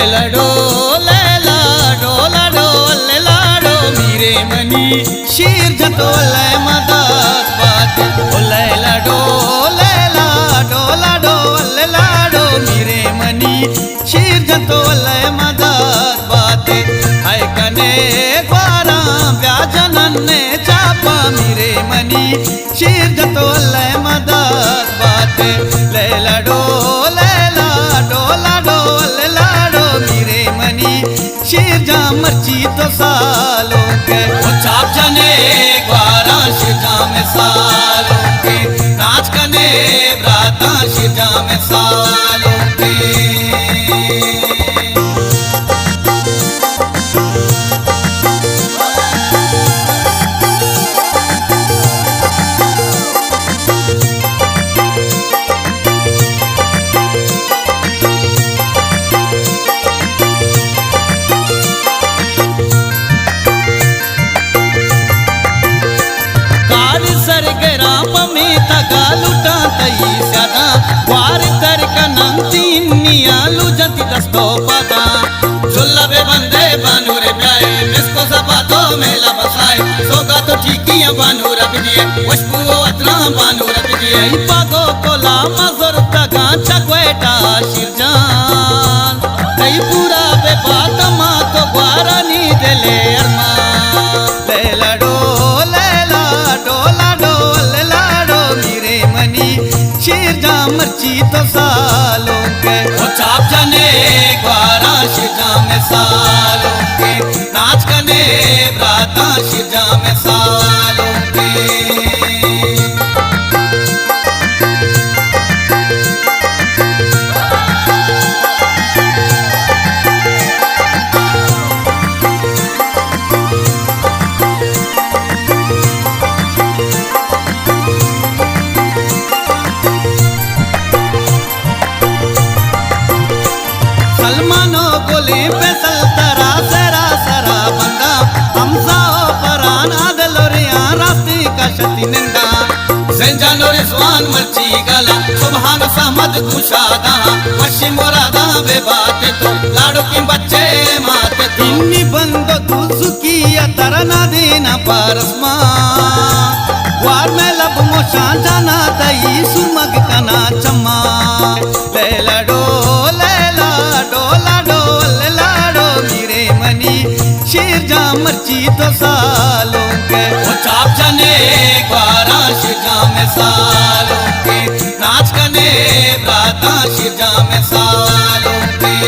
लैला डोलाडो मेरे मनी शीर जतो लय मदद बाते ओ लैला डोलाडो मेरे मनी शीर जतो लय मदद बाते हाय कने ग्वारा व्याजनन ने चापा मेरे मनी शीर जतो लय मदद बाते लैला डोलाडो मेरे मनी शीर जा मर्ची तो सालों के वो चाप जने ग्वारा शिजा में सालों के नाच कने ब्राता शिजा में सालों के वार तर कनंती नियालू जति दस्तो पता झुल्लबे बंदे बानूरे प्याए मिसको सपातो मेला बसाए सोगा तो ठीकियां बानूरा बिदिए वशपू अतना बानूरा बिदिए पागो कोला मजर तगा चक्वेटा शिरजान कई पूरा बे बात मा तो ग्वारा नी देले अरमा लैला डोलाडो मेरे मनी शीर जा मर्ची तो सालों के वो चाप जने ग्वारा शिजा में सालों के नाच कने ब्राता शिजा में सालों के सलमानो गोले पे सलतरा सरा सरा बंदा हमसा परान आदलोरिया रास्ते का शति निंदा सेंजानो रिजवान मर्ची गला सुभान सहमद कुशादा वशी मुरादा बे बात तो लाडो की बच्चे माते तो इन्नी बंदो तुझकी तरना देना परस्मा वार में लब मोशा जाना तई सुमग कना चम्मा लैला डोलाडो मेरे मनी शीर जा मर्ची तो सालों के वो चाप जने ग्वारा शिजा में सालों के नाच कने ब्राता शिजा में सालों के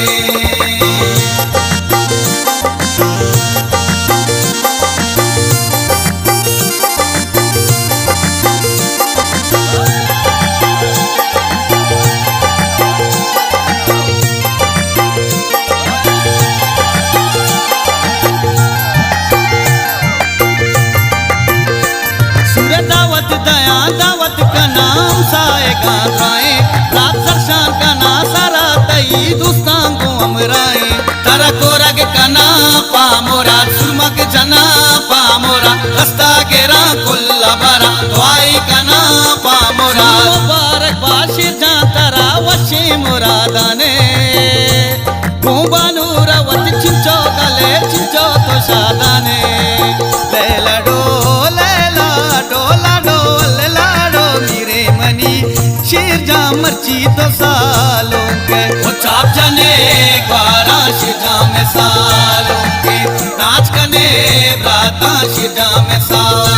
दावत का नाम साएगा गाए रात सरशान का ना सारा तई दुस्तान को अमराए तारा को रग का ना पामोरा सुरमक जना पामोरा रास्ता गेरा कुल्ला बारा दुआई का ना पामोरा मुबारक बाशिर जा तारा वशी मुरादाने कुंबानूरा वत चिंचो गले चिंचो तो शादाने लैला डोलाडो मेरे मनी शीर जा मर्ची तो सालों के वो चाप जने ग्वारा शिजा में सालों के नाच कने ब्राता शिजा में सालों